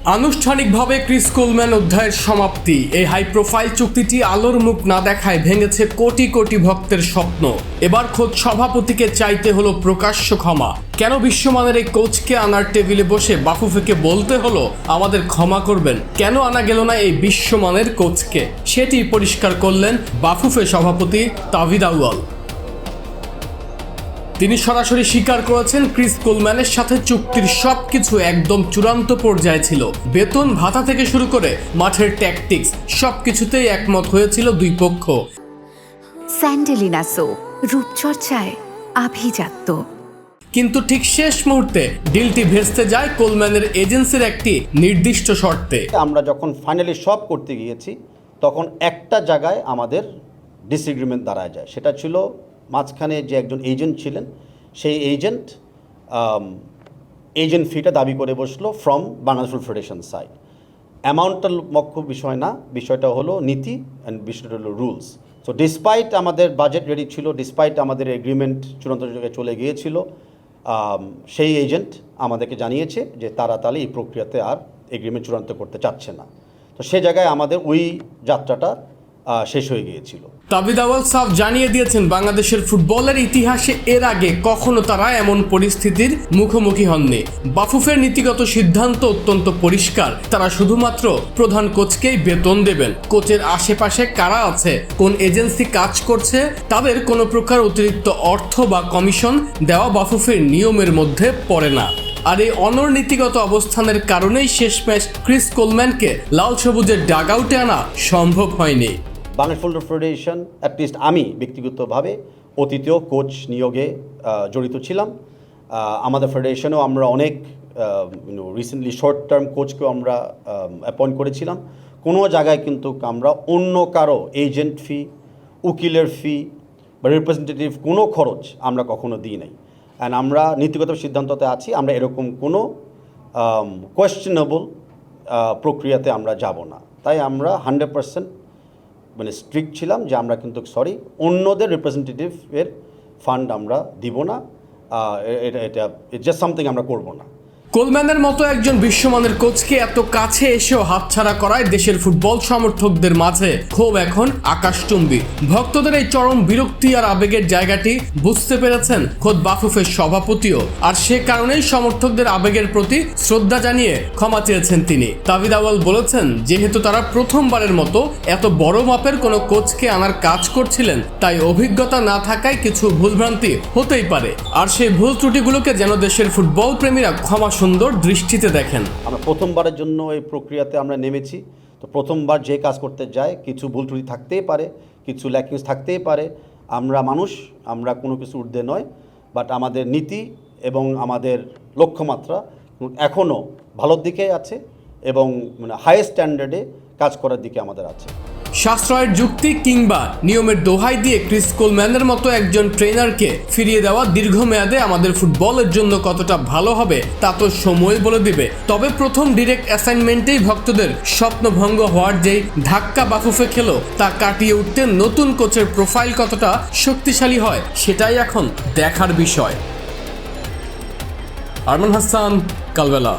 আনুষ্ঠানিকভাবে Chris Coleman অধ্যায়ের সমাপ্তি। এই হাই প্রোফাইল চুক্তিটি আলোর মুখ না দেখায় ভেঙেছে কোটি কোটি ভক্তের স্বপ্ন। এবার খোদ সভাপতিকে চাইতে হলো প্রকাশ্য ক্ষমা। কেন বিশ্বমানের এই কোচকে আনার টেবিলে বসে বাফুফেকে বলতে হলো আমাদের ক্ষমা করবেন? কেন আনা গেল না এই বিশ্বমানের কোচকে? সেটি পরিষ্কার করলেন বাফুফে সভাপতি তাভিদ আউয়াল। তিনি সরাসরি স্বীকার করেছেন ক্রিস কোলম্যানের সাথে চুক্তির সবকিছু একদম চূড়ান্ত পর্যায়ে ছিল। বেতন ভাতা থেকে শুরু করে মাঠের ট্যাকটিক্স সবকিছুতেই একমত হয়েছিল দুই পক্ষ। স্যান্ডেলিনা সো রূপচর্চায় আভিজাত্য। কিন্তু ঠিক শেষ মুহূর্তে ডিলটি ভেস্তে যায় কোলম্যানের এজেন্সির একটি নির্দিষ্ট শর্তে। আমরা যখন ফাইনালি সব করতে গিয়েছি তখন একটা জায়গায় আমাদের ডিসএগ্রিমেন্ট দাঁড়ায় যায়। সেটা ছিল মাঝখানে যে একজন এজেন্ট ছিলেন, সেই এজেন্ট ফিটা দাবি করে বসলো from Bangladesh football federation side. অ্যামাউন্টটা মুখ্য বিষয় না, বিষয়টা হলো নীতি অ্যান্ড বিষয়টা হলো রুলস। সো ডিসপাইট আমাদের বাজেট রেডি ছিল, ডিসপাইট আমাদের এগ্রিমেন্ট চূড়ান্ত জায়গায় চলে গিয়েছিল, সেই এজেন্ট আমাদেরকে জানিয়েছে যে তারা তাহলে এই প্রক্রিয়াতে আর এগ্রিমেন্ট চূড়ান্ত করতে চাচ্ছে না। তো সে জায়গায় আমাদের ওই যাত্রাটা শেষ হয়ে গিয়েছিল। তাভিদ আউয়াল সাফ জানিয়ে দিয়েছেন বাংলাদেশের ফুটবলের ইতিহাসে এর আগে কখনো তারা এমন পরিস্থিতির মুখোমুখি হননি। বাফুফের নীতিগত সিদ্ধান্ত অত্যন্ত পরিষ্কার। তারা শুধুমাত্র প্রধান কোচকেই বেতন দেবেন। কোচের আশেপাশে কারা আছে, কোন এজেন্সি কাজ করছে, তাদের কোনো প্রকার অতিরিক্ত অর্থ বা কমিশন দেওয়া বাফুফের নিয়মের মধ্যে পড়ে না। আর এই অননীতিগত অবস্থানের কারণেই শেষমেশ ক্রিস কোলম্যানকে লাল সবুজের ডাগ আউটে আনা সম্ভব হয়নি। বাংলাদেশ ফুটবল ফেডারেশন, অ্যাটলিস্ট আমি ব্যক্তিগতভাবে অতীতেও কোচ নিয়োগে জড়িত ছিলাম। আমাদের ফেডারেশনেও আমরা অনেক রিসেন্টলি শর্ট টার্ম কোচকেও আমরা অ্যাপয়েন্ট করেছিলাম। কোনো জায়গায় কিন্তু আমরা অন্য কারো এজেন্ট ফি, উকিলের ফি বা রিপ্রেজেন্টেটিভ কোনো খরচ আমরা কখনো দিই নাই। অ্যান্ড আমরা নীতিগত সিদ্ধান্ততে আছি, আমরা এরকম কোনো কোয়েশ্চেনেবল প্রক্রিয়াতে আমরা যাব না। তাই আমরা 100% স্ট্রিক্ট ছিলাম যে আমরা কিন্তু অন্যদের রিপ্রেজেন্টেটিভের ফান্ড আমরা দিব না। এটা জাস্ট সামথিং আমরা করব না। কোলম্যানের মতো একজন বিশ্বমানের কোচকে এত কাছে এসেও হাতছাড়া করায় দেশের ফুটবল সমর্থকদের মাঝে ক্ষোভ এখন আকাশচুম্বী। ভক্তদের এই চরম বিরক্তি আর আবেগের জায়গাটি বুঝতে পেরেছেন খোদ বাফুফের সভাপতিও। আর সে কারণেই সমর্থকদের আবেগের প্রতি শ্রদ্ধা জানিয়ে ক্ষমা চেয়েছেন তিনি। তাভিদ আউয়াল বলেছেন, যেহেতু তারা প্রথমবারের মতো এত বড় মাপের কোনো কোচকে আনার কাজ করছিলেন, তাই অভিজ্ঞতা না থাকায় কিছু ভুলভ্রান্তি হতেই পারে। আর সেই ভুল ত্রুটিগুলোকে যেন দেশের ফুটবল প্রেমীরা ক্ষমা সুন্দর দৃষ্টিতে দেখেন। আমরা প্রথমবারের জন্য এই প্রক্রিয়াতে আমরা নেমেছি। তো প্রথমবার যে কাজ করতে যায় কিছু ভুল ত্রুটি থাকতেই পারে, কিছু ল্যাকিংস থাকতেই পারে। আমরা মানুষ, আমরা কোনো কিছু ঊর্ধ্বে নয়। বাট আমাদের নীতি এবং আমাদের লক্ষ্যমাত্রা এখনও ভালোর দিকে আছে এবং হাই স্ট্যান্ডার্ডে কাজ করার দিকে আমাদের আছে। সাশ্রয়ের যুক্তি কিংবা নিয়মের দোহাই দিয়ে ক্রিস কোলম্যানের মতো একজন ট্রেনারকে ফিরিয়ে দেওয়া দীর্ঘমেয়াদে আমাদের ফুটবলের জন্য কতটা ভালো হবে তা তো সময় বলে দিবে। তবে প্রথম ডিরেক্ট অ্যাসাইনমেন্টেই ভক্তদের স্বপ্নভঙ্গ হওয়ার যেই ধাক্কা বাফুফে খেলো, তা কাটিয়ে উঠতে নতুন কোচের প্রোফাইল কতটা শক্তিশালী হয় সেটাই এখন দেখার বিষয়। আরমান হাসান, কালবেলা।